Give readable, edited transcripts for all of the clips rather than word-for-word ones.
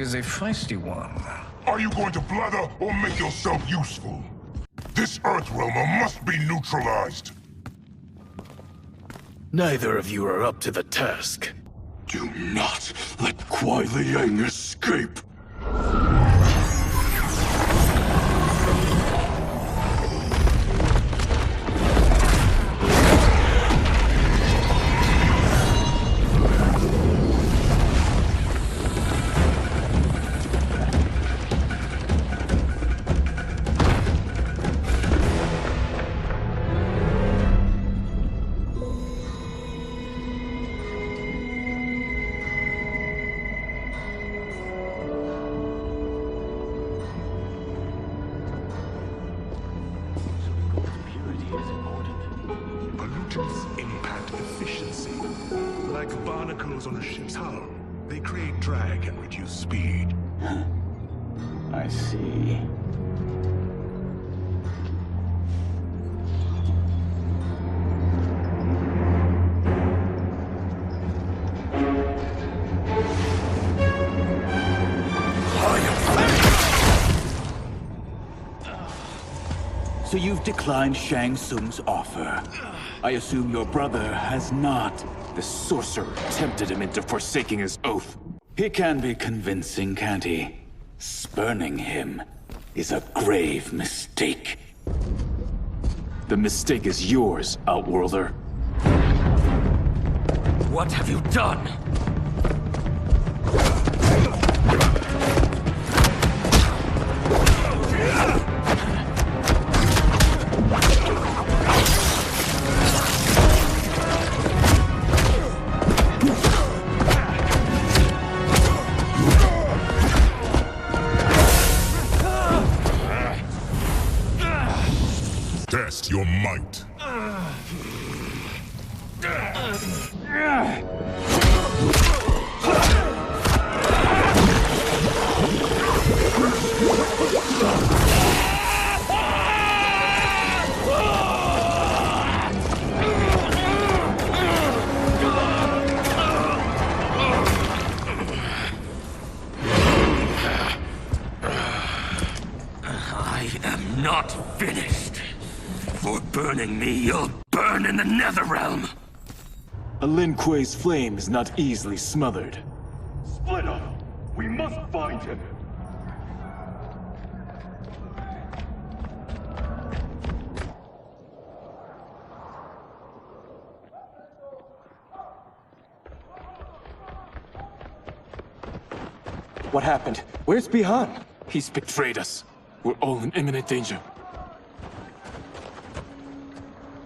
is a feisty one. Are you going to blather or make yourself useful? This Earthrealmer must be neutralized. Neither of you are up to the task. Do not let Kuai Liang escape! Pollutants impact efficiency. Like barnacles on a ship's hull, they create drag and reduce speed. I see. So you've declined Shang Tsung's offer. I assume your brother has not. The sorcerer tempted him into forsaking his oath. He can be convincing, can't he? Spurning him is a grave mistake. The mistake is yours, Outworlder. What have you done? Test your might. I am not finished. For burning me, you'll burn in the Netherrealm. A Lin Kuei's flame is not easily smothered. Split up! We must find him! What happened? Where's Bihan? He's betrayed us. We're all in imminent danger.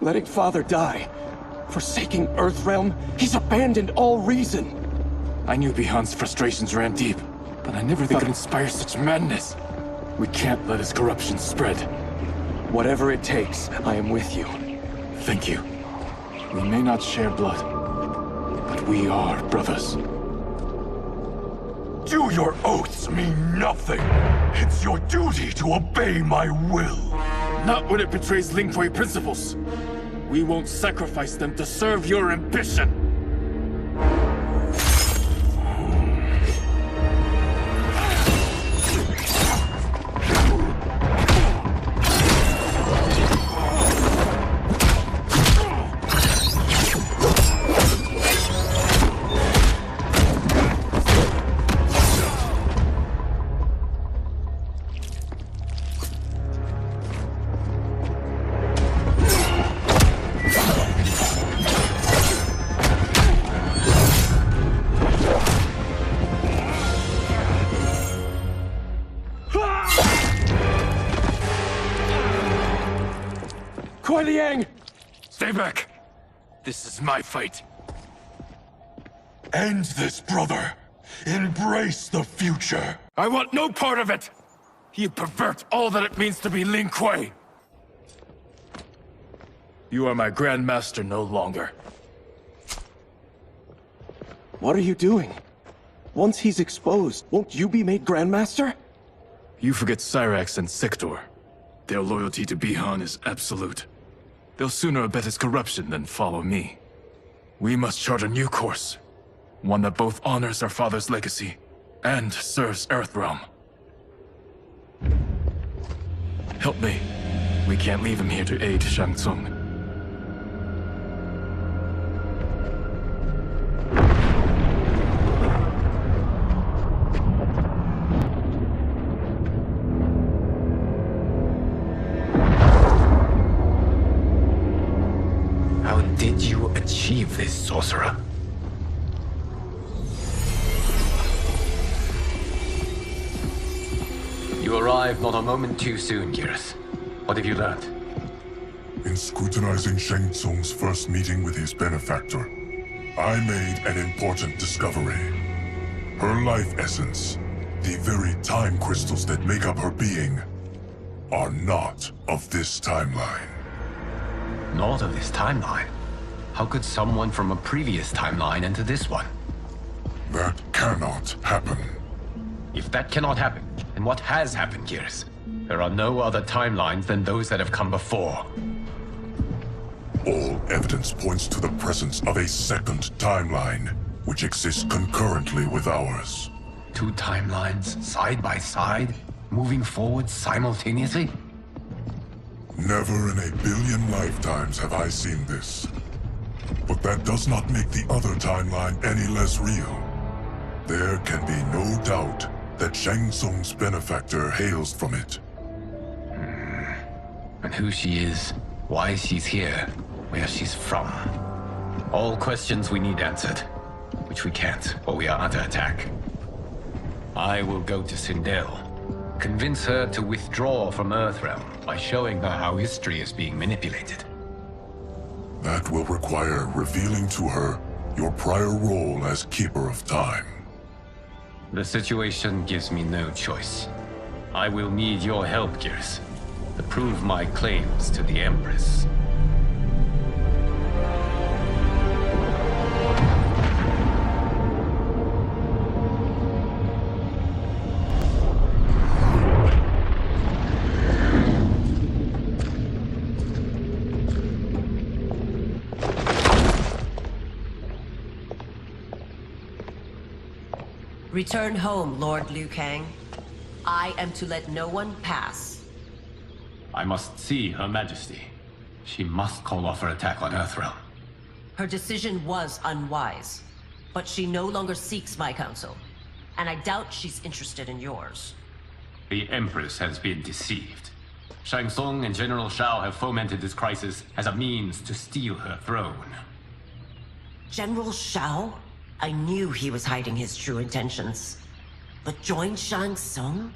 Letting father die. Forsaking Earthrealm. He's abandoned all reason. I knew Bihan's frustrations ran deep, but I never thought it'd inspire such madness. We can't let his corruption spread. Whatever it takes, I am with you. Thank you. We may not share blood, but we are brothers. Do your oaths mean nothing? It's your duty to obey my will. Not when it betrays Lin Kuei principles. We won't sacrifice them to serve your ambition. Kuai Liang! Stay back. This is my fight. End this, brother. Embrace the future. I want no part of it! You pervert all that it means to be Lin Kuei! You are my Grand Master no longer. What are you doing? Once he's exposed, won't you be made Grandmaster? You forget Cyrax and Sector. Their loyalty to Bihan is absolute. They'll sooner abet his corruption than follow me. We must chart a new course. One that both honors our father's legacy and serves Earthrealm. Help me. We can't leave him here to aid Shang Tsung. How did you achieve this, sorcerer? You arrived not a moment too soon, Geras. What have you learned? In scrutinizing Shang Tsung's first meeting with his benefactor, I made an important discovery. Her life essence, the very time crystals that make up her being, are not of this timeline. Not of this timeline? How could someone from a previous timeline enter this one? That cannot happen. If that cannot happen, then what has happened, Geras? There are no other timelines than those that have come before. All evidence points to the presence of a second timeline, which exists concurrently with ours. Two timelines, side by side, moving forward simultaneously? Never in a billion lifetimes have I seen this. But that does not make the other timeline any less real. There can be no doubt that Shang Tsung's benefactor hails from it. And who she is, why she's here, where she's from. All questions we need answered. Which we can't, or we are under attack. I will go to Sindel. Convince her to withdraw from Earthrealm by showing her how history is being manipulated. That will require revealing to her your prior role as Keeper of Time. The situation gives me no choice. I will need your help, Geras, to prove my claims to the Empress. Return home, Lord Liu Kang. I am to let no one pass. I must see Her Majesty. She must call off her attack on Earthrealm. Her decision was unwise, but she no longer seeks my counsel, and I doubt she's interested in yours. The Empress has been deceived. Shang Tsung and General Shao have fomented this crisis as a means to steal her throne. General Shao? I knew he was hiding his true intentions. But join Shang Tsung?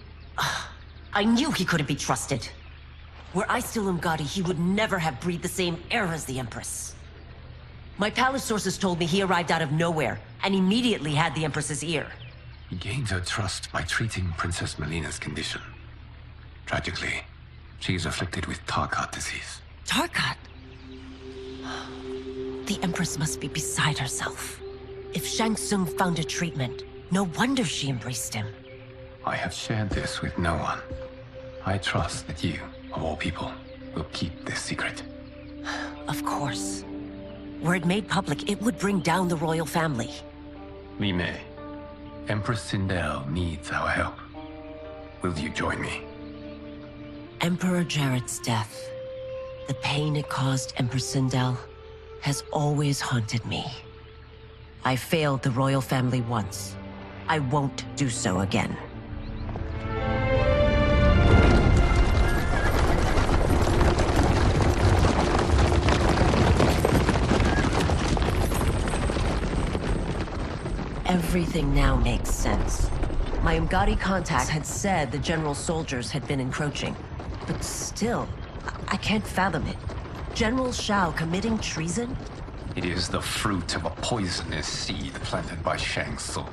I knew he couldn't be trusted. Were I still Umgadi, he would never have breathed the same air as the Empress. My palace sources told me he arrived out of nowhere, and immediately had the Empress's ear. He gained her trust by treating Princess Melina's condition. Tragically, she is afflicted with Tarkat disease. Tarkat? The Empress must be beside herself. If Shang Tsung found a treatment, no wonder she embraced him. I have shared this with no one. I trust that you, of all people, will keep this secret. Of course. Were it made public, it would bring down the royal family. We may. Empress Sindel needs our help. Will you join me? Emperor Jarrett's death, the pain it caused Empress Sindel, has always haunted me. I failed the royal family once. I won't do so again. Everything now makes sense. My Umgadi contact had said the general soldiers had been encroaching. But still, I can't fathom it. General Shao committing treason? It is the fruit of a poisonous seed planted by Shang Tsung.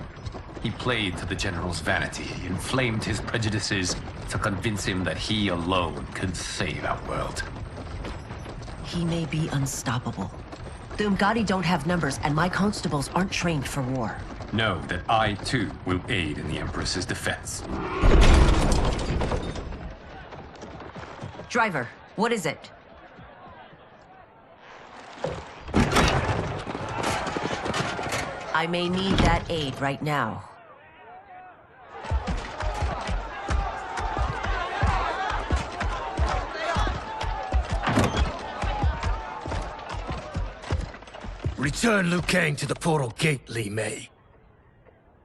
He played to the general's vanity, inflamed his prejudices to convince him that he alone could save our world. He may be unstoppable. The Umgadi don't have numbers, and my constables aren't trained for war. Know that I, too, will aid in the Empress's defense. Driver, what is it? I may need that aid right now. Return Liu Kang to the portal gate, Li Mei.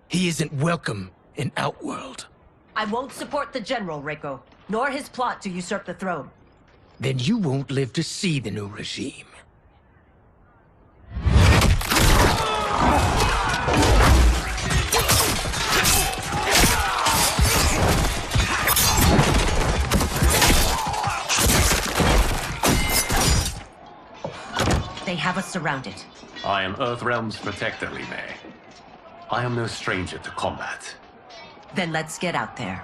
He isn't welcome in Outworld. I won't support the General, Reiko, nor his plot to usurp the throne. Then you won't live to see the new regime. They have us surrounded. I am Earthrealm's protector, Li Mei. I am no stranger to combat. Then let's get out there.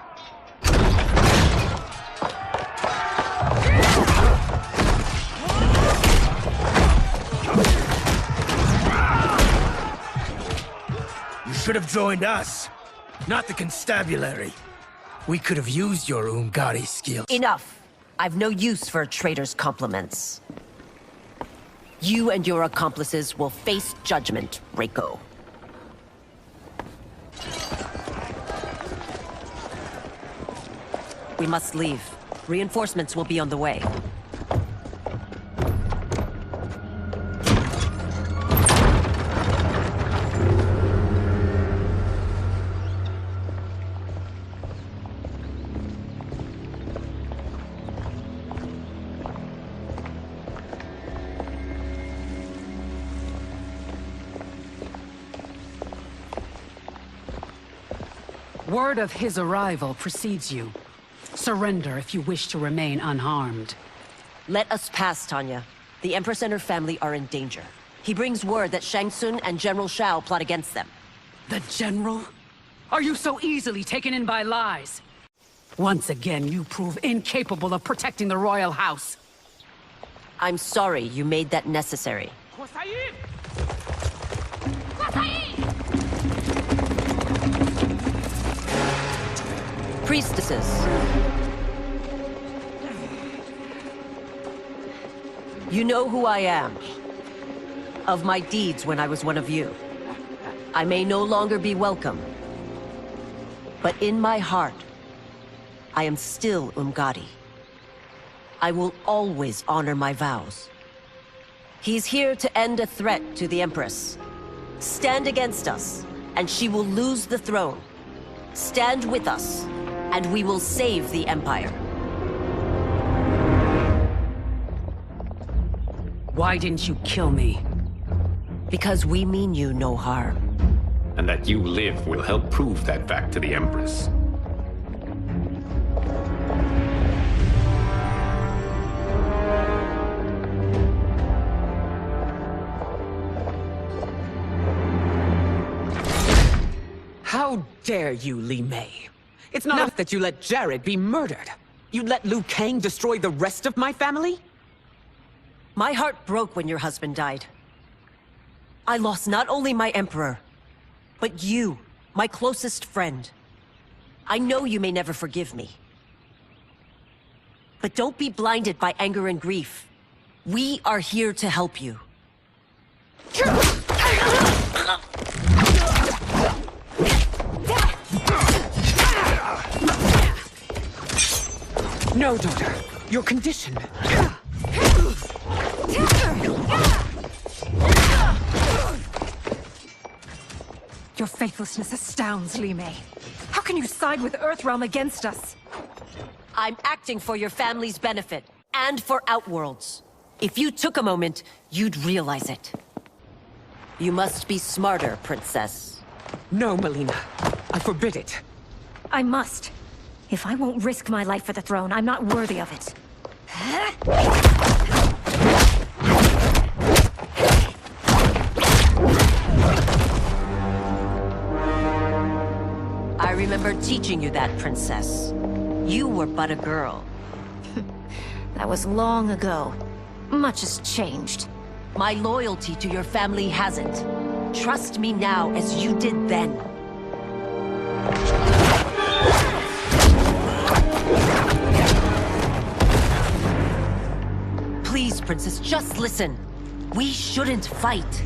You should have joined us, not the constabulary. We could have used your Umgadi skills. Enough! I've no use for a traitor's compliments. You and your accomplices will face judgment, Reiko. We must leave. Reinforcements will be on the way. Word of his arrival precedes you. Surrender if you wish to remain unharmed. Let us pass, Tanya. The Empress and her family are in danger. He brings word that Shang Tsung and General Shao plot against them. The General? Are you so easily taken in by lies? Once again, you prove incapable of protecting the royal house. I'm sorry you made that necessary. Priestesses. You know who I am. Of my deeds when I was one of you. I may no longer be welcome. But in my heart, I am still Umgadi. I will always honor my vows. He's here to end a threat to the Empress. Stand against us, and she will lose the throne. Stand with us, and we will save the Empire. Why didn't you kill me? Because we mean you no harm. And that you live will help prove that fact to the Empress. How dare you, Li Mei? It's not enough that you let Jared be murdered. You'd let Liu Kang destroy the rest of my family? My heart broke when your husband died. I lost not only my Emperor, but you, my closest friend. I know you may never forgive me. But don't be blinded by anger and grief. We are here to help you. No, daughter. Your condition. Your faithlessness astounds, Li Mei. How can you side with Earthrealm against us? I'm acting for your family's benefit, and for Outworld's. If you took a moment, you'd realize it. You must be smarter, Princess. No, Melina. I forbid it. I must. If I won't risk my life for the throne, I'm not worthy of it. I remember teaching you that, Princess. You were but a girl. That was long ago. Much has changed. My loyalty to your family hasn't. Trust me now as you did then. Please, Princess, just listen. We shouldn't fight.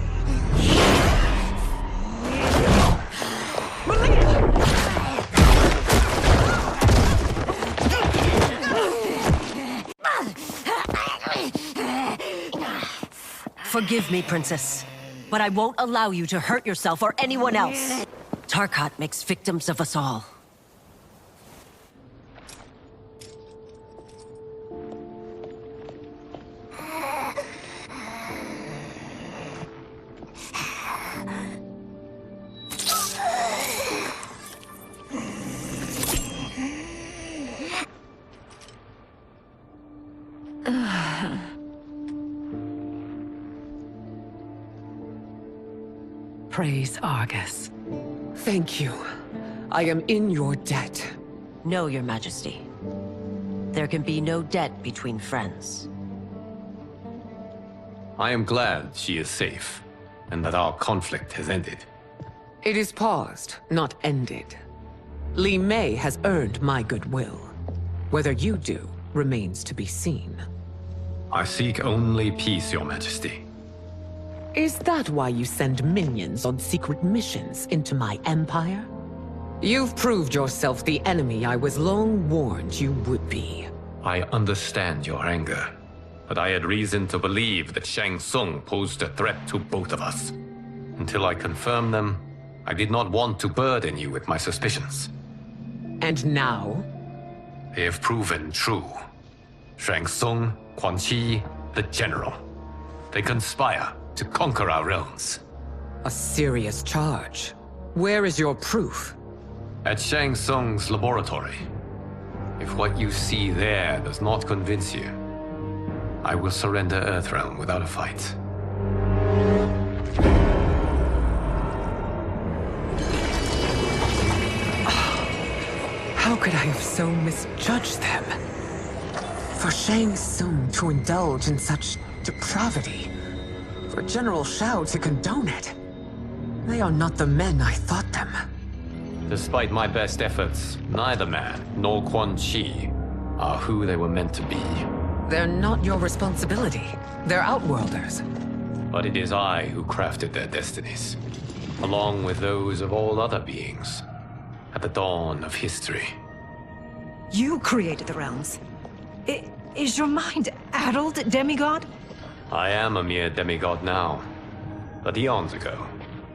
Forgive me, Princess. but I won't allow you to hurt yourself or anyone else. Tarkat makes victims of us all. Praise Argus. Thank you. I am in your debt. No, Your Majesty. There can be no debt between friends. I am glad she is safe, and that our conflict has ended. It is paused, not ended. Li Mei has earned my goodwill. Whether you do remains to be seen. I seek only peace, Your Majesty. Is that why you send minions on secret missions into my empire? You've proved yourself the enemy I was long warned you would be. I understand your anger, but I had reason to believe that Shang Tsung posed a threat to both of us. Until I confirmed them, I did not want to burden you with my suspicions. And now? They have proven true. Shang Tsung, Quan Chi, the General. They conspire to conquer our realms. A serious charge. Where is your proof? At Shang Tsung's laboratory. If what you see there does not convince you, I will surrender Earthrealm without a fight. How could I have so misjudged them? For Shang Tsung to indulge in such depravity, for General Shao to condone it, they are not the men I thought them. Despite my best efforts, neither man nor Quan Chi are who they were meant to be. They're not your responsibility. They're Outworlders. But it is I who crafted their destinies, along with those of all other beings, at the dawn of history. You created the realms. Is your mind addled, demigod? I am a mere demigod now, but eons ago,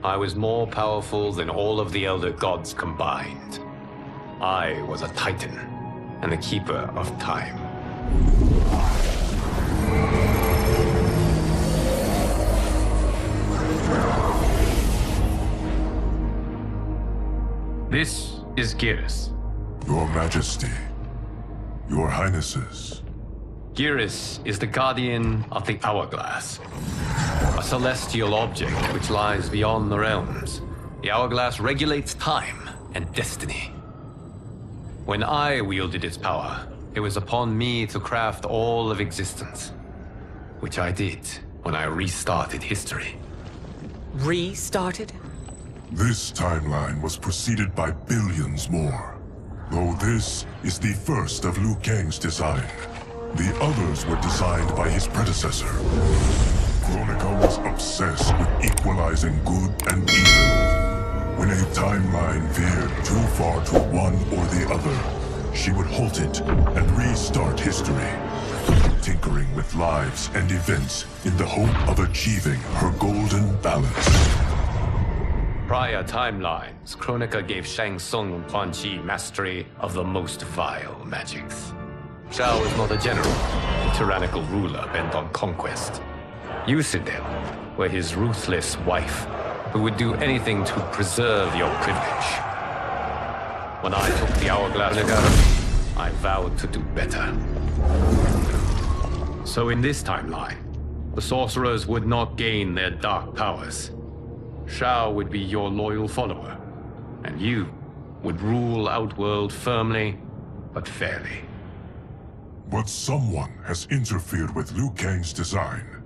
I was more powerful than all of the Elder Gods combined. I was a Titan, and the Keeper of Time. This is Geras. Your Majesty, Your Highnesses. Geras is the guardian of the Hourglass, a celestial object which lies beyond the realms. The Hourglass regulates time and destiny. When I wielded its power, it was upon me to craft all of existence, which I did when I restarted history. Restarted? This timeline was preceded by billions more, though this is the first of Liu Kang's design. The others were designed by his predecessor. Kronika was obsessed with equalizing good and evil. When a timeline veered too far to one or the other, she would halt it and restart history, tinkering with lives and events in the hope of achieving her golden balance. Prior timelines, Kronika gave Shang Tsung and Quan Chi mastery of the most vile magics. Shao is not a general, a tyrannical ruler bent on conquest. You, Sindel, were his ruthless wife, who would do anything to preserve your privilege. When I took the Hourglass, I vowed to do better. So in this timeline, the sorcerers would not gain their dark powers. Shao would be your loyal follower, and you would rule Outworld firmly, but fairly. But someone has interfered with Liu Kang's design.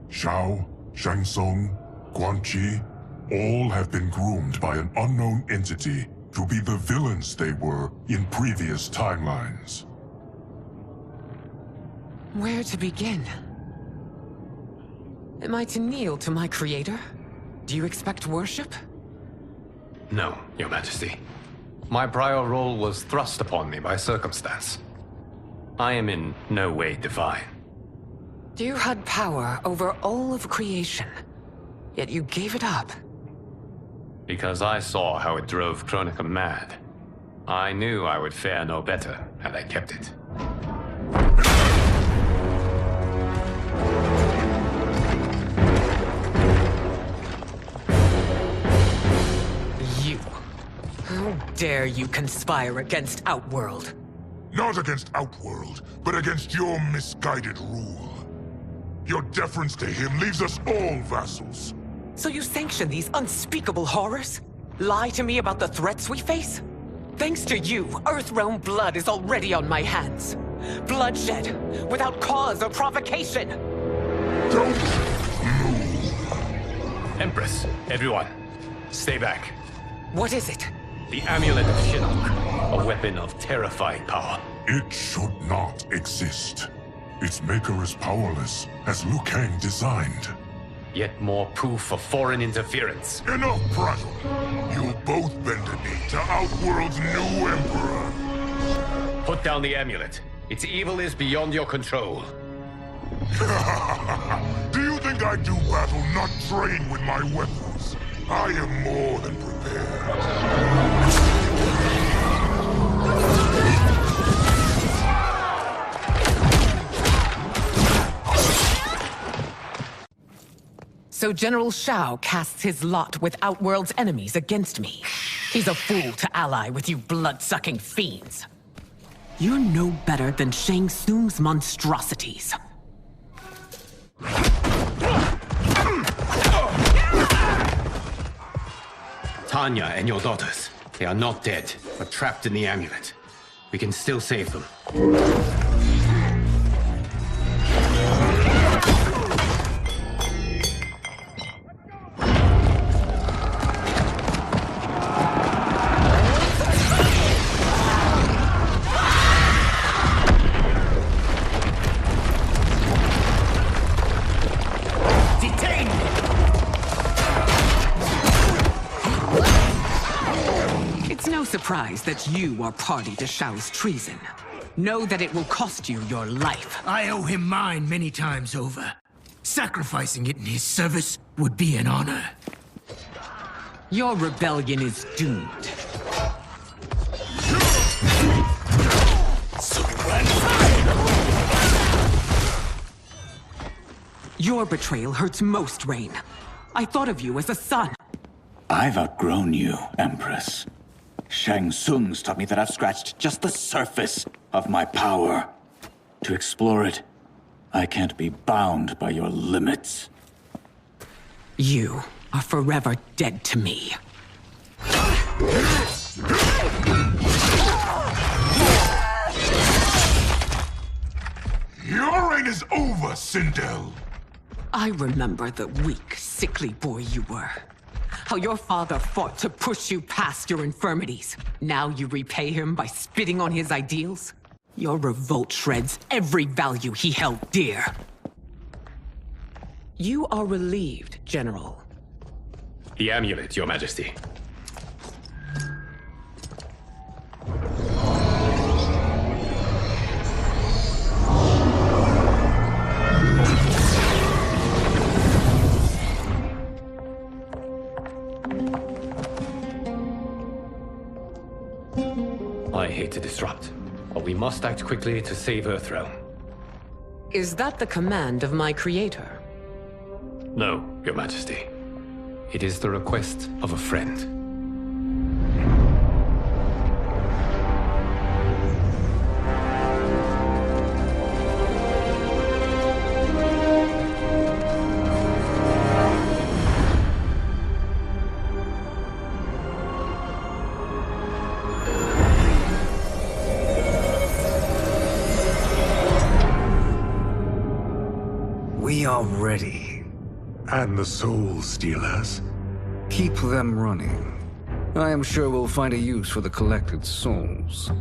Shao, Shang Tsung, Quan Chi, all have been groomed by an unknown entity to be the villains they were in previous timelines. Where to begin? Am I to kneel to my creator? Do you expect worship? No, Your Majesty. My prior role was thrust upon me by circumstance. I am in no way divine. You had power over all of creation. Yet you gave it up. Because I saw how it drove Kronika mad. I knew I would fare no better had I kept it. You. How dare you conspire against Outworld? Not against Outworld, but against your misguided rule. Your deference to him leaves us all vassals. So you sanction these unspeakable horrors? Lie to me about the threats we face? Thanks to you, Earthrealm blood is already on my hands. Bloodshed, without cause or provocation. Don't move. Empress, everyone, stay back. What is it? The Amulet of Shinnok, a weapon of terrifying power. It should not exist. Its maker is powerless, as Liu Kang designed. Yet more proof of foreign interference. Enough prattle. You'll both bend a knee to Outworld's new emperor. Put down the amulet. Its evil is beyond your control. Do you think I do battle not trained with my weapons? I am more than prepared. So General Shao casts his lot with Outworld's enemies against me. He's a fool to ally with you blood-sucking fiends. You're no better than Shang Tsung's monstrosities. Tanya and your daughters, they are not dead, but trapped in the amulet. We can still save them. Surprised that you are party to Shao's treason. Know that it will cost you your life. I owe him mine many times over. Sacrificing it in his service would be an honor. Your rebellion is doomed. Your betrayal hurts most, Rain. I thought of you as a son. I've outgrown you, Empress. Shang Tsung's taught me that I've scratched just the surface of my power. To explore it, I can't be bound by your limits. You are forever dead to me. Your reign is over, Sindel. I remember the weak, sickly boy you were. How your father fought to push you past your infirmities. Now you repay him by spitting on his ideals? Your revolt shreds every value he held dear. You are relieved, General. The amulet, Your Majesty. I hate to disrupt, but we must act quickly to save Earthrealm. Is that the command of my creator? No, Your Majesty. It is the request of a friend. We are ready. And the Soul Stealers? Keep them running. I am sure we'll find a use for the collected souls.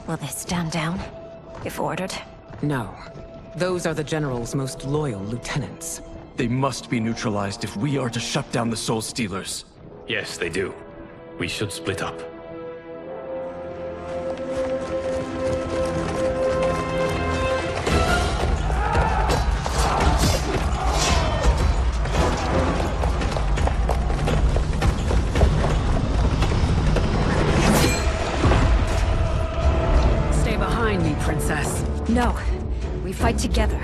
Will they stand down, if ordered? No. Those are the General's most loyal lieutenants. They must be neutralized if we are to shut down the Soul Stealers. Yes, they do. We should split up. Stay behind me, Princess. No. We fight together.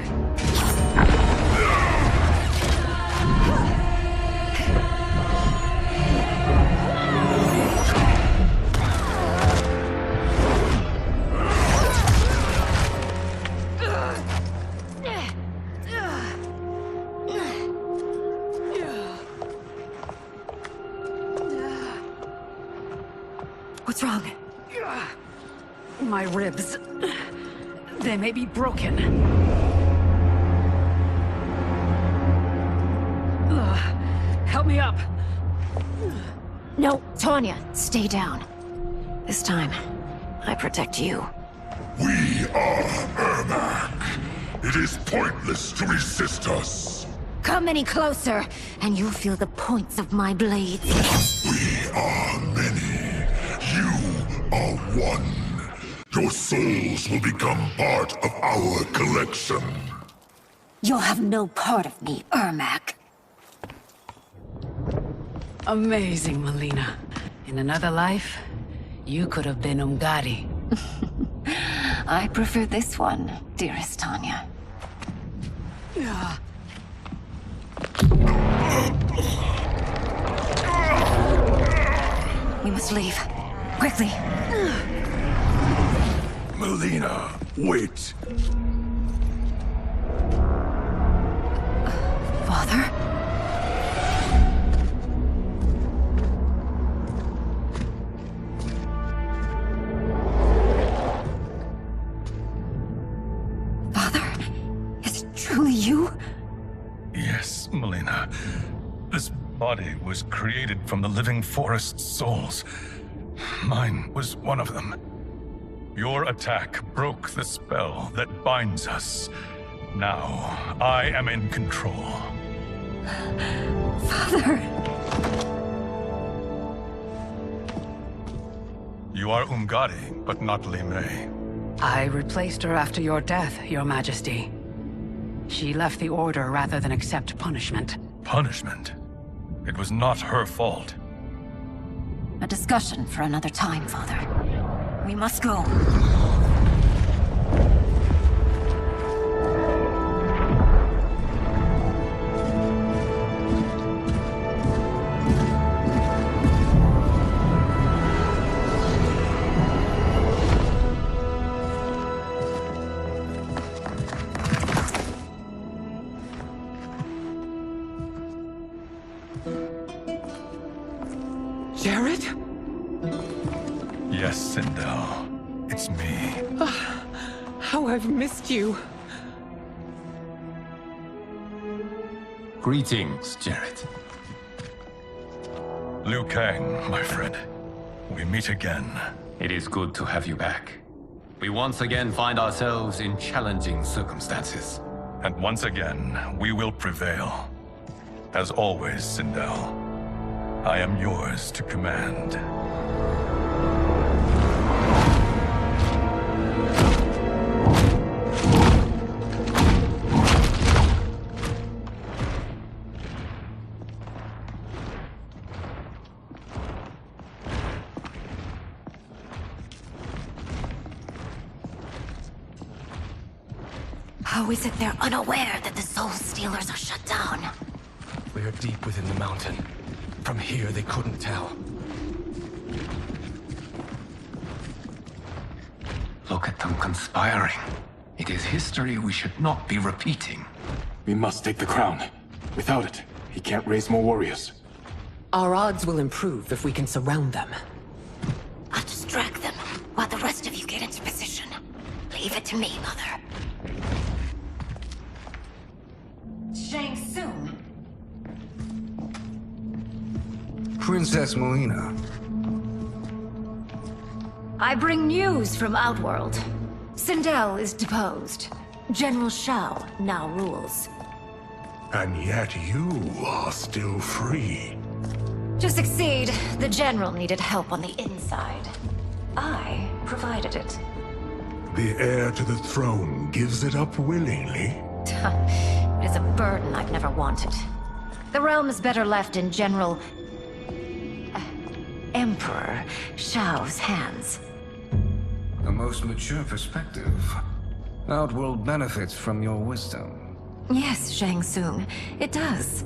What's wrong? My ribs. They may be broken. Help me up. No, Tanya, stay down. This time, I protect you. We are Ermac. It is pointless to resist us. Come any closer, and you'll feel the points of my blades. We are many. You are one. Your souls will become part of our collection. You'll have no part of me, Ermac. Amazing, Melina. In another life, you could have been Umgadi. I prefer this one, dearest Tanya. We must leave. Quickly. Melina, wait. Father? Father? Is it truly you? Yes, Melina. This body was created from the living forest's souls. Mine was one of them. Your attack broke the spell that binds us. Now, I am in control. Father! You are Umgadi, but not Lime. I replaced her after your death, Your Majesty. She left the Order rather than accept punishment. Punishment? It was not her fault. A discussion for another time, Father. We must go. Jared? Yes, Sindel. It's me. How I've missed you. Greetings, Jared. Liu Kang, my friend. We meet again. It is good to have you back. We once again find ourselves in challenging circumstances. And once again, we will prevail. As always, Sindel, I am yours to command. How is it they're unaware that the Soul Stealers are shut down? We are deep within the mountain. From here, they couldn't tell. Look at them conspiring. It is history we should not be repeating. We must take the crown. Without it, he can't raise more warriors. Our odds will improve if we can surround them. I'll distract them while the rest of you get into position. Leave it to me, Mother. Shang Tsung. Princess Melina. I bring news from Outworld. Sindel is deposed. General Shao now rules. And yet you are still free. To succeed, the General needed help on the inside. I provided it. The heir to the throne gives it up willingly. It is a burden I've never wanted. The realm is better left in General... Emperor Shao's hands. A most mature perspective. Outworld benefits from your wisdom. Yes, Shang Tsung, it does.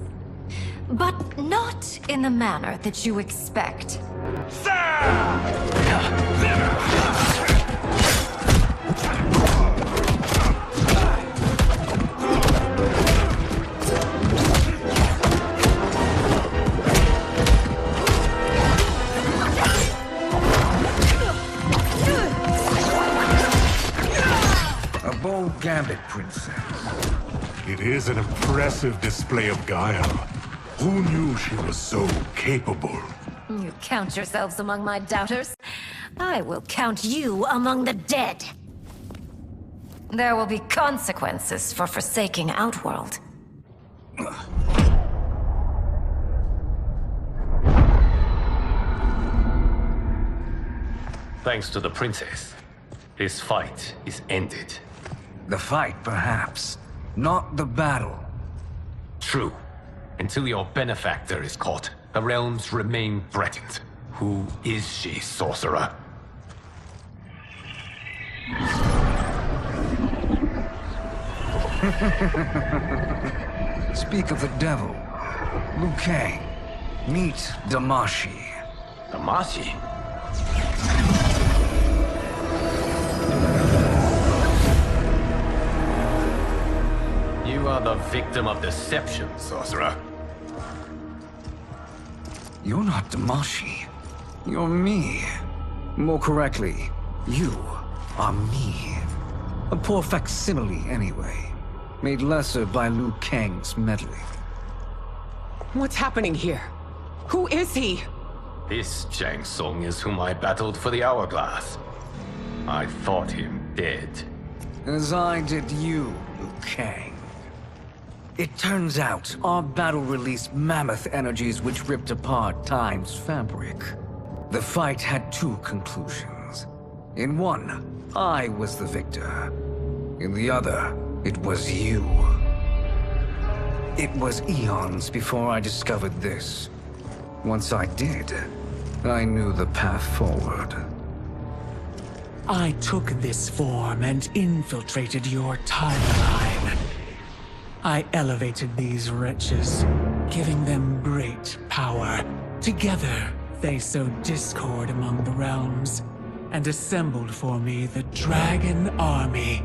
But not in the manner that you expect. A bold gambit, Princess. It is an impressive display of guile. Who knew she was so capable? You count yourselves among my doubters. I will count you among the dead. There will be consequences for forsaking Outworld. Thanks to the princess, this fight is ended. The fight, perhaps. Not the battle. True. Until your benefactor is caught, the realms remain threatened. Who is she, sorcerer? Speak of the devil. Liu Kang. Meet Damashi. Damashi? You are the victim of deception, sorcerer. You're not Damashi. You're me. More correctly, you are me. A poor facsimile, anyway. Made lesser by Liu Kang's meddling. What's happening here? Who is he? This Shang Tsung is whom I battled for the Hourglass. I thought him dead. As I did you, Liu Kang. It turns out our battle released mammoth energies which ripped apart time's fabric. The fight had two conclusions. In one, I was the victor. In the other, it was you. It was eons before I discovered this. Once I did, I knew the path forward. I took this form and infiltrated your timeline. I elevated these wretches, giving them great power. Together, they sowed discord among the realms, and assembled for me the Dragon Army.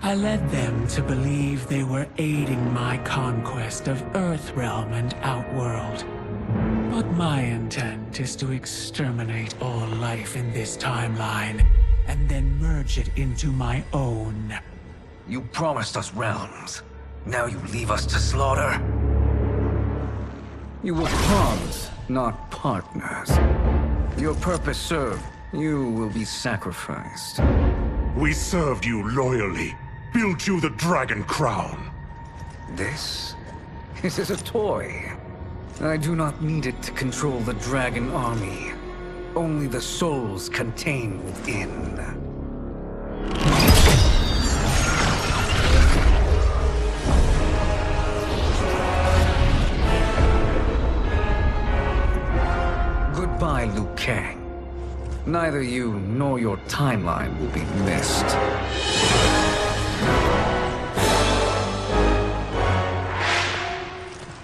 I led them to believe they were aiding my conquest of Earthrealm and Outworld. But my intent is to exterminate all life in this timeline, and then merge it into my own. You promised us realms. Now you leave us to slaughter? You were pawns, not partners. Your purpose served, you will be sacrificed. We served you loyally, built you the Dragon Crown. This? It is a toy. I do not need it to control the Dragon Army. Only the souls contained within. Goodbye, Liu Kang. Neither you nor your timeline will be missed.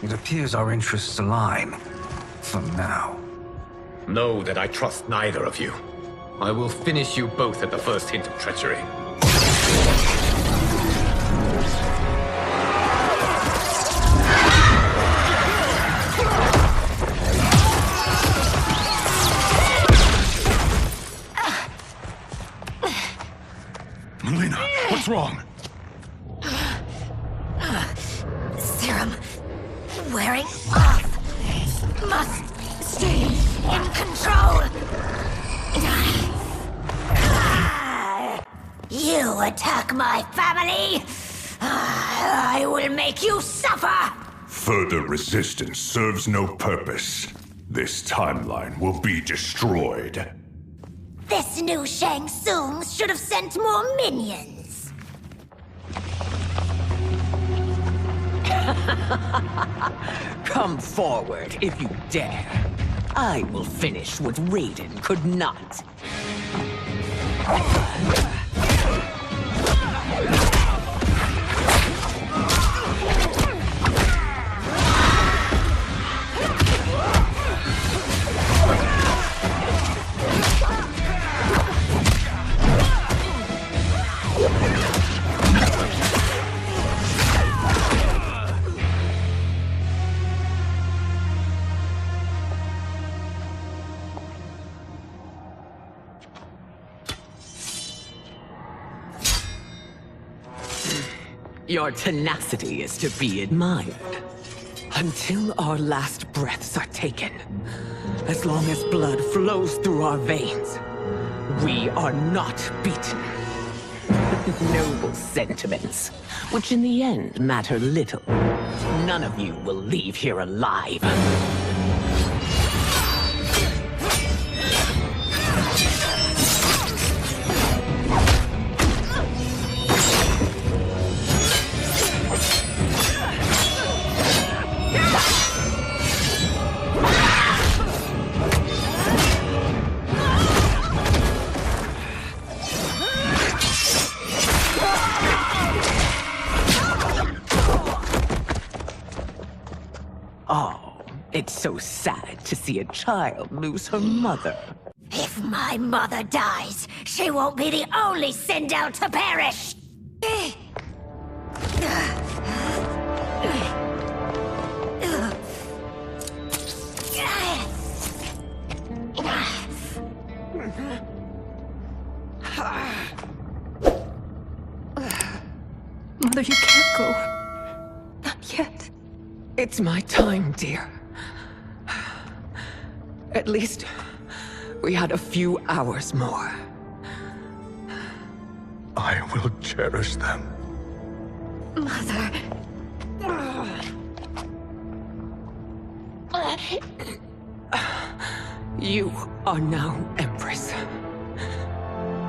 It appears our interests align. For now. Know that I trust neither of you. I will finish you both at the first hint of treachery. Melina, what's wrong? Serum wearing off. Must stay in control. You attack my family? I will make you suffer! Further resistance serves no purpose. This timeline will be destroyed. This new Shang Tsung should have sent more minions. Come forward if you dare. I will finish what Raiden could not. Your tenacity is to be admired. Until our last breaths are taken, as long as blood flows through our veins, we are not beaten. Noble sentiments, which in the end matter little. None of you will leave here alive. It's so sad to see a child lose her mother. If my mother dies, she won't be the only send out to perish! Mother, you can't go. Not yet. It's my time, dear. At least, we had a few hours more. I will cherish them. Mother... You are now Empress.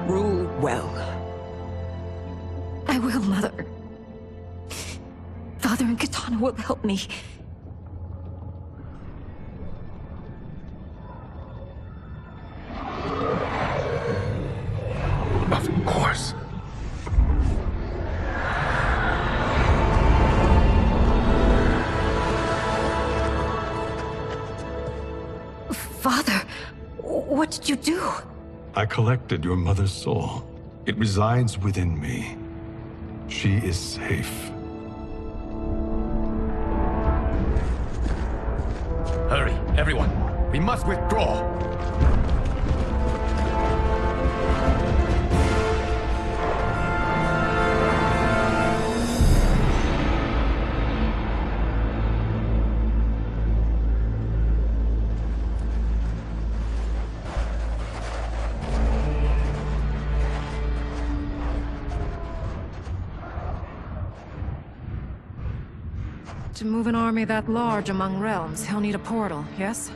Rule well. I will, Mother. Father and Katana will help me. Of course. Father, what did you do? I collected your mother's soul. It resides within me. She is safe. Hurry, everyone. We must withdraw. To move an army that large among realms, he'll need a portal, yes?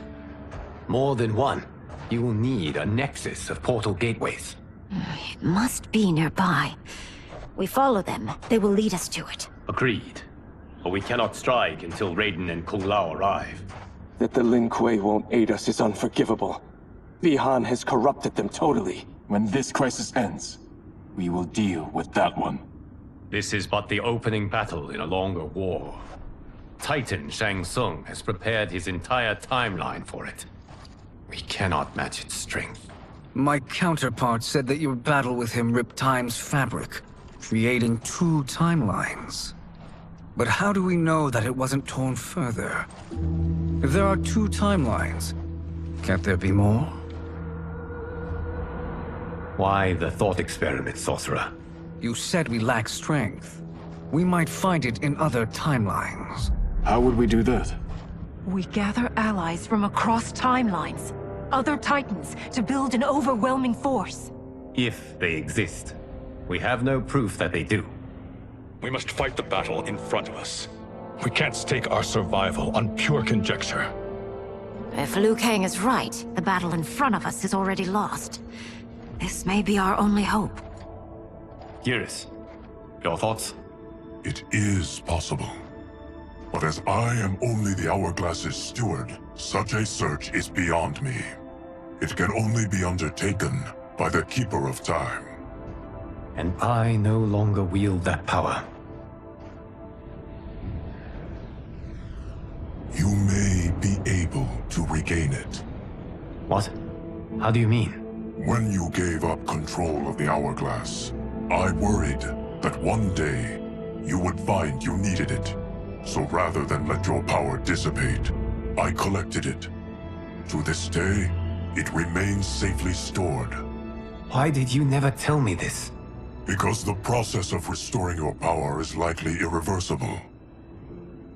More than one. You will need a nexus of portal gateways. It must be nearby. We follow them. They will lead us to it. Agreed. But we cannot strike until Raiden and Kung Lao arrive. That the Lin Kuei won't aid us is unforgivable. Bihan has corrupted them totally. When this crisis ends, we will deal with that one. This is but the opening battle in a longer war. Titan Shang Tsung has prepared his entire timeline for it. We cannot match its strength. My counterpart said that your battle with him ripped time's fabric, creating 2 timelines. But how do we know that it wasn't torn further? If there are 2 timelines, can't there be more? Why the thought experiment, Sorcerer? You said we lack strength. We might find it in other timelines. How would we do that? We gather allies from across timelines, other Titans, to build an overwhelming force. If they exist. We have no proof that they do. We must fight the battle in front of us. We can't stake our survival on pure conjecture. If Liu Kang is right, the battle in front of us is already lost. This may be our only hope. Geras, your thoughts? It is possible. But as I am only the Hourglass's steward, such a search is beyond me. It can only be undertaken by the Keeper of Time. And I no longer wield that power. You may be able to regain it. What? How do you mean? When you gave up control of the Hourglass, I worried that one day you would find you needed it. So rather than let your power dissipate, I collected it. To this day, it remains safely stored. Why did you never tell me this? Because the process of restoring your power is likely irreversible.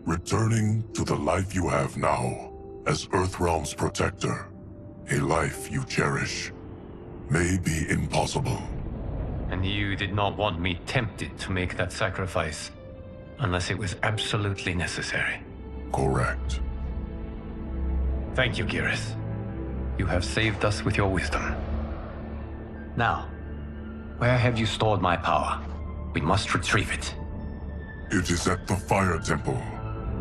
Returning to the life you have now, as Earthrealm's protector, a life you cherish, may be impossible. And you did not want me tempted to make that sacrifice, unless it was absolutely necessary. Correct. Thank you, Geras. You have saved us with your wisdom. Now, where have you stored my power? We must retrieve it. It is at the Fire Temple,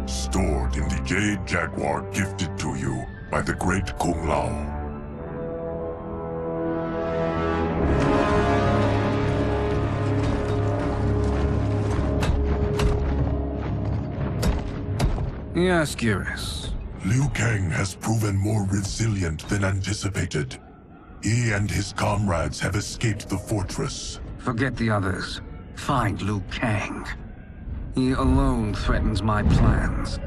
stored in the Jade Jaguar gifted to you by the great Kung Lao. Yes, Geras. Liu Kang has proven more resilient than anticipated. He and his comrades have escaped the fortress. Forget the others. Find Liu Kang. He alone threatens my plans.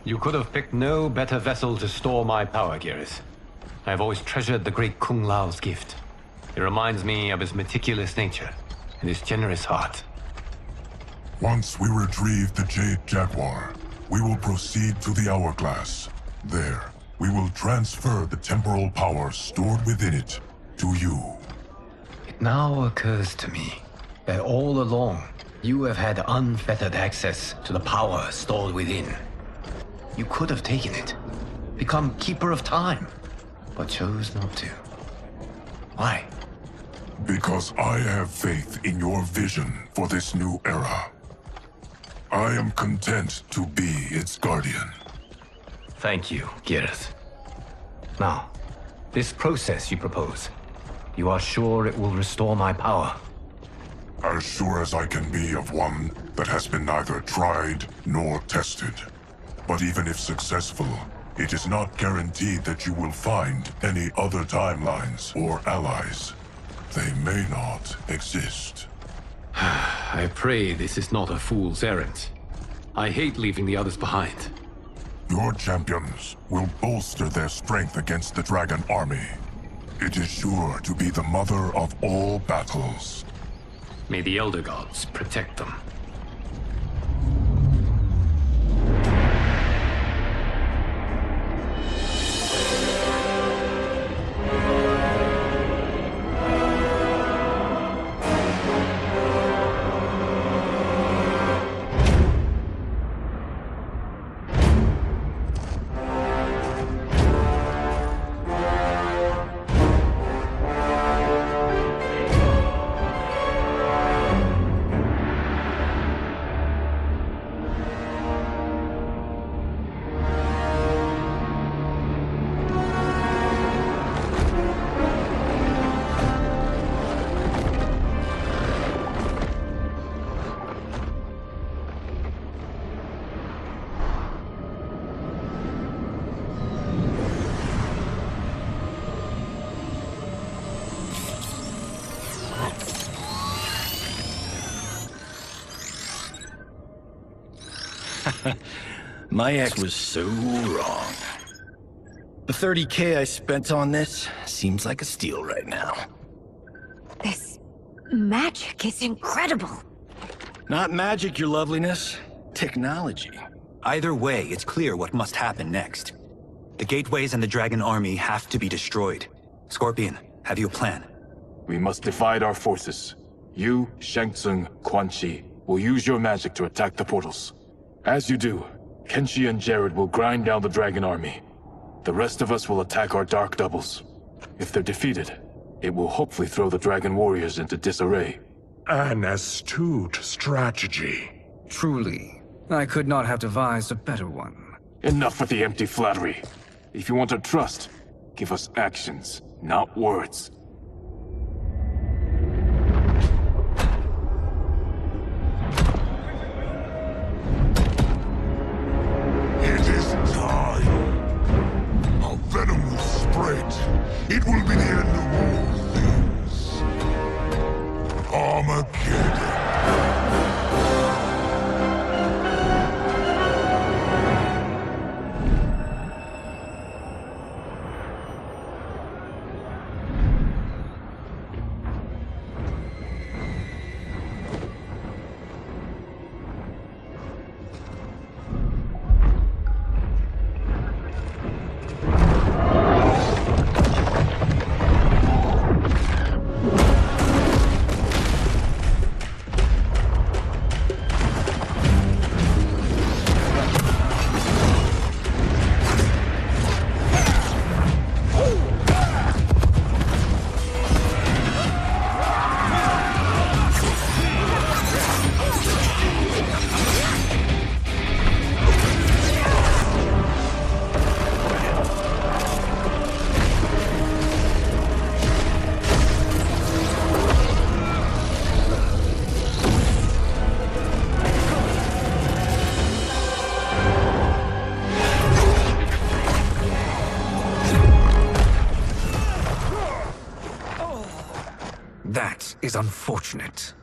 You could have picked no better vessel to store my power, Geras. I have always treasured the great Kung Lao's gift. It reminds me of his meticulous nature and his generous heart. Once we retrieve the Jade Jaguar, we will proceed to the Hourglass. There, we will transfer the temporal power stored within it to you. It now occurs to me that all along, you have had unfettered access to the power stored within. You could have taken it, become Keeper of Time, but chose not to. Why? Because I have faith in your vision for this new era. I am content to be its guardian. Thank you, Geras. Now, this process you propose, you are sure it will restore my power? As sure as I can be of one that has been neither tried nor tested. But even if successful, it is not guaranteed that you will find any other timelines or allies. They may not exist. I pray this is not a fool's errand. I hate leaving the others behind. Your champions will bolster their strength against the Dragon Army. It is sure to be the mother of all battles. May the Elder Gods protect them. My ex was so wrong. The $30K I spent on this seems like a steal right now. This magic is incredible. Not magic, your loveliness. Technology. Either way, it's clear what must happen next. The gateways and the Dragon Army have to be destroyed. Scorpion, have you a plan? We must divide our forces. You, Shang Tsung, Quan Chi, will use your magic to attack the portals. As you do, Kenshi and Jared will grind down the Dragon Army. The rest of us will attack our Dark Doubles. If they're defeated, it will hopefully throw the Dragon Warriors into disarray. An astute strategy. Truly, I could not have devised a better one. Enough with the empty flattery. If you want our trust, give us actions, not words. It is time. Our venom will spread. It will be the end of all things. Armageddon. That is unfortunate.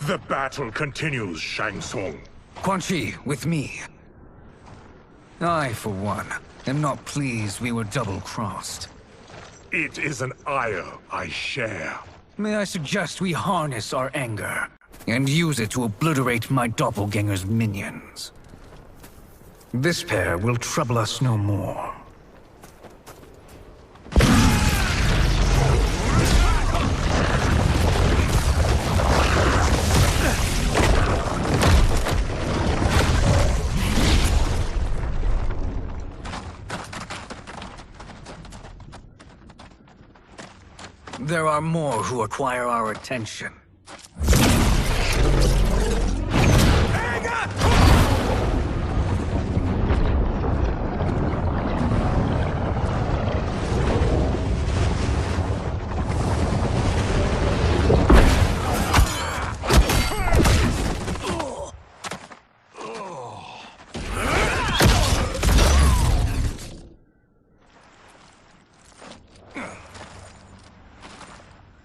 The battle continues, Shang Tsung. Quan Chi, with me. I, for one, am not pleased we were double-crossed. It is an ire I share. May I suggest we harness our anger and use it to obliterate my doppelganger's minions. This pair will trouble us no more. There are more who acquire our attention.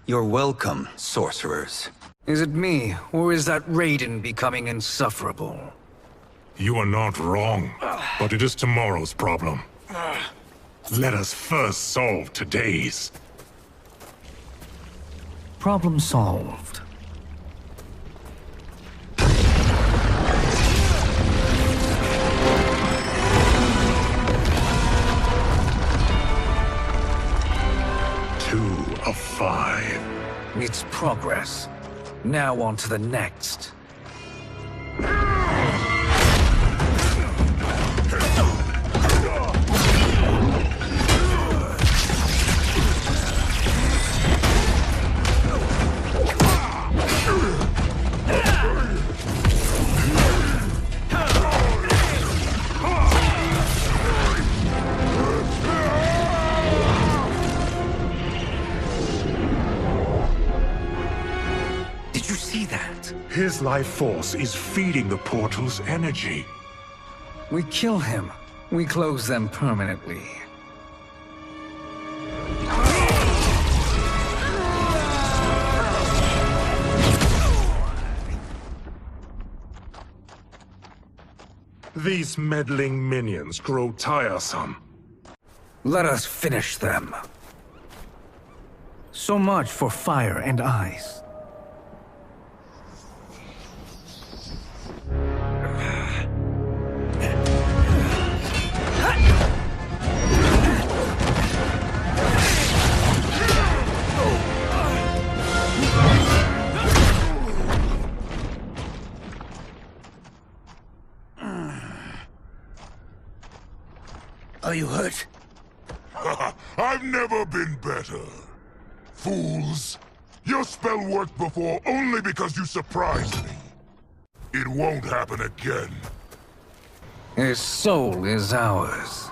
You're welcome, sorcerers. Is it me, or is that Raiden becoming insufferable? You are not wrong, but it is tomorrow's problem. Let us first solve today's. Problem solved. Of 5. It's progress. Now on to the next. His life force is feeding the portal's energy. We kill him. We close them permanently. These meddling minions grow tiresome. Let us finish them. So much for fire and ice. Are you hurt? I've never been better. Fools. Your spell worked before only because you surprised me. It won't happen again. His soul is ours.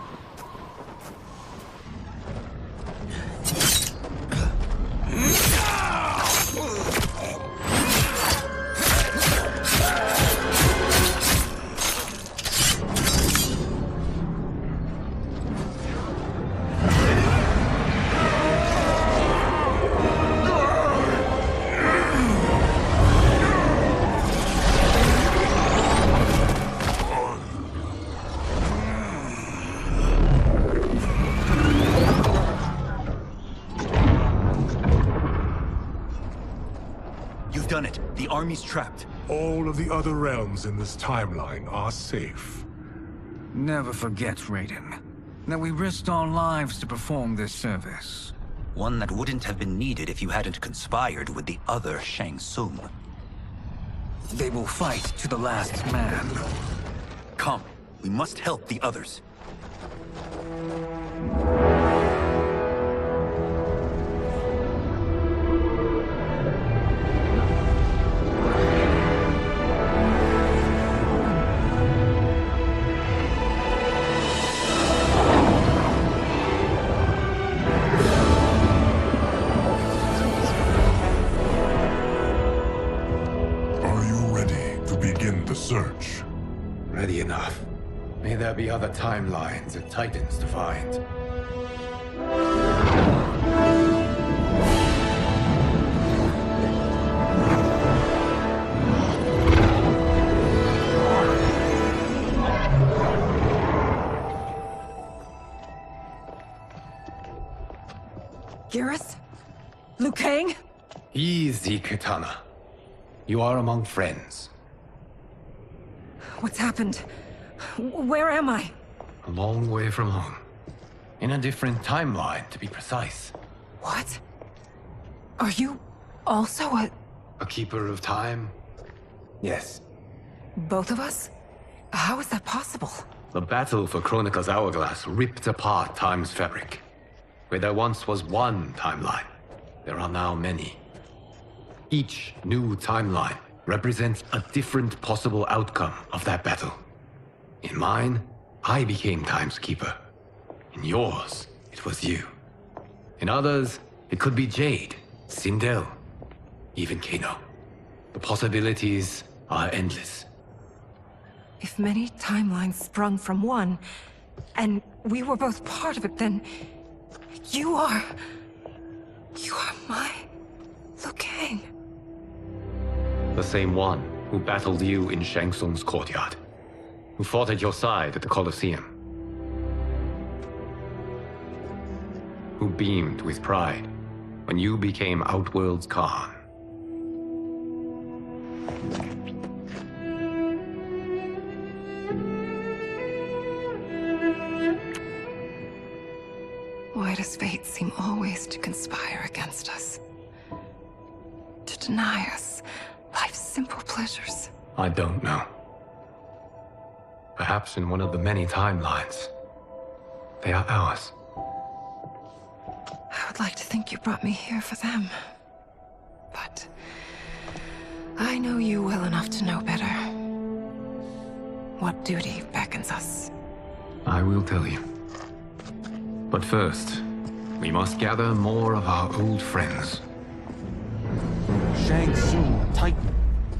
You've done it. The army's trapped. All of the other realms in this timeline are safe. Never forget, Raiden, that we risked our lives to perform this service. One that wouldn't have been needed if you hadn't conspired with the other Shang Tsung. They will fight to the last man. Come, we must help the others. Search. Ready enough. May there be other timelines and titans to find. Garrus? Liu Kang? Easy, Kitana. You are among friends. What's happened? Where am I? A long way from home. In a different timeline, to be precise. What? Are you also a keeper of time? Yes. both of us? How is that possible? The battle for Kronika's hourglass ripped apart time's fabric. Where there once was one timeline, there are now many. Each new timeline represents a different possible outcome of that battle. In mine, I became Time's Keeper. In yours, it was you. In others, it could be Jade, Sindel, even Kano. The possibilities are endless. If many timelines sprung from one, and we were both part of it, then you are my Liu Kang. The same one who battled you in Shang Tsung's courtyard, who fought at your side at the Colosseum, who beamed with pride when you became Outworld's Khan. Why does fate seem always to conspire against us? To deny us life's simple pleasures? I don't know. Perhaps in one of the many timelines, they are ours. I would like to think you brought me here for them. But I know you well enough to know better. What duty beckons us? I will tell you. But first, we must gather more of our old friends. Shang Tsung, Titan,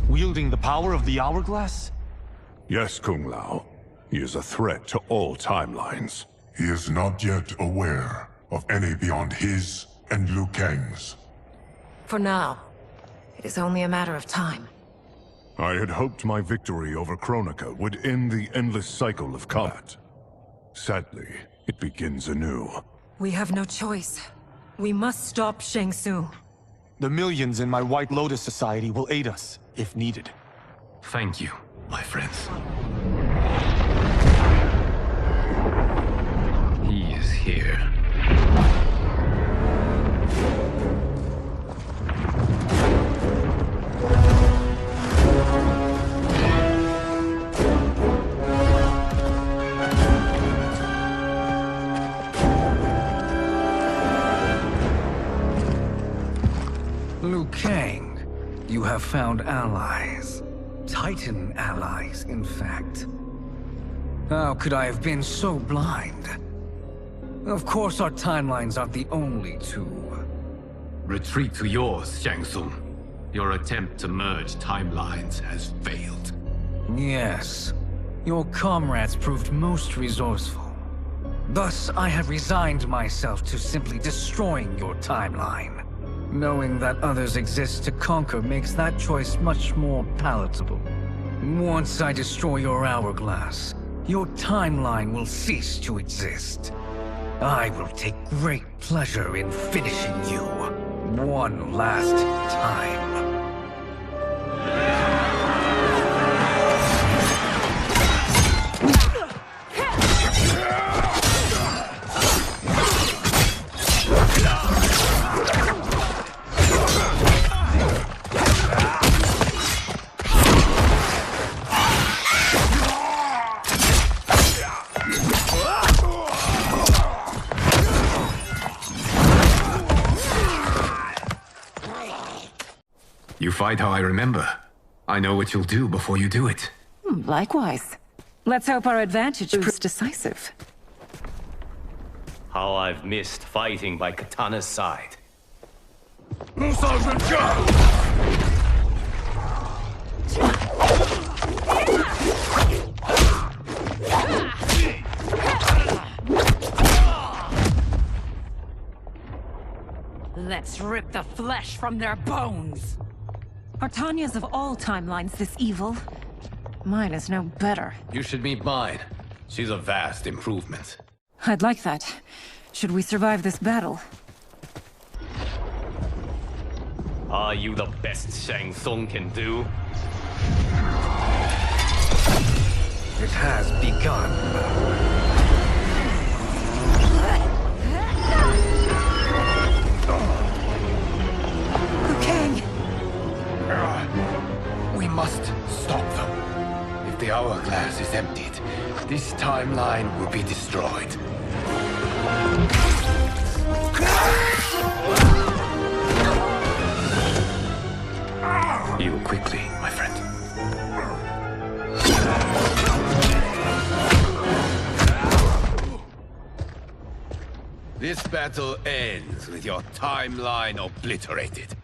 wielding the power of the hourglass? Yes, Kung Lao. He is a threat to all timelines. He is not yet aware of any beyond his and Liu Kang's. For now, it is only a matter of time. I had hoped my victory over Kronika would end the endless cycle of combat. Sadly, it begins anew. We have no choice. We must stop Shang Tsung. The millions in my White Lotus Society will aid us, if needed. Thank you, my friends. He is here. Kang, you have found allies. Titan allies, in fact. How could I have been so blind? Of course our timelines aren't the only two. Retreat to yours, Shang Tsung. Your attempt to merge timelines has failed. Yes. Your comrades proved most resourceful. Thus, I have resigned myself to simply destroying your timeline. Knowing that others exist to conquer makes that choice much more palatable. Once I destroy your hourglass, your timeline will cease to exist. I will take great pleasure in finishing you one last time. You fight how I remember. I know what you'll do before you do it. Likewise. Let's hope our advantage proves decisive. How I've missed fighting by Katana's side. Let's rip the flesh from their bones! Are Tanya's of all timelines this evil? Mine is no better. You should meet mine. She's a vast improvement. I'd like that. Should we survive this battle? Are you the best Shang Tsung can do? It has begun. We must stop them. If the hourglass is emptied, this timeline will be destroyed. Heal quickly, my friend. This battle ends with your timeline obliterated.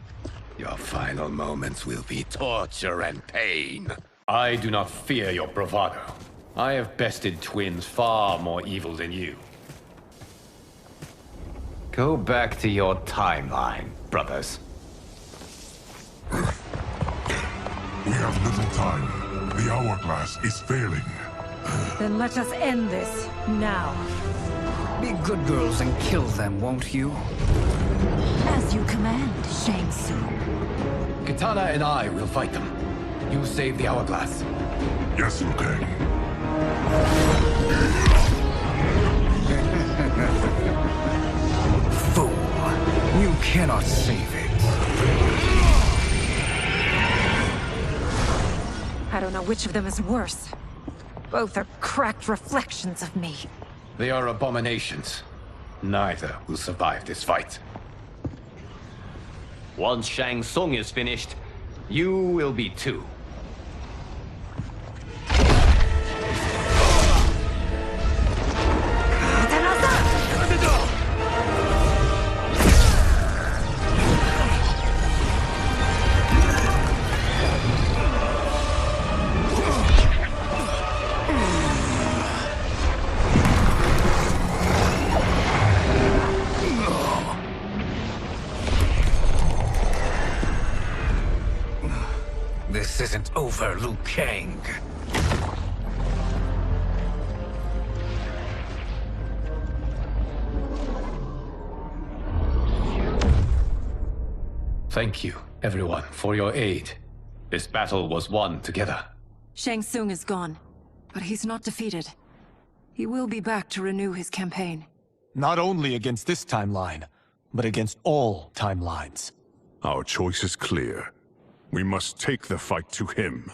Your final moments will be torture and pain. I do not fear your bravado. I have bested twins far more evil than you. Go back to your timeline, brothers. We have little time. The hourglass is failing. Then let us end this, now. Be good girls and kill them, won't you? As you command, Shang Tsung. Katana and I will fight them. You save the hourglass. Yes, Liu Kang. Fool! You cannot save it. I don't know which of them is worse. Both are cracked reflections of me. They are abominations. Neither will survive this fight. Once Shang Tsung is finished, you will be too. This isn't over, Liu Kang. Thank you, everyone, for your aid. This battle was won together. Shang Tsung is gone, but he's not defeated. He will be back to renew his campaign. Not only against this timeline, but against all timelines. Our choice is clear. We must take the fight to him.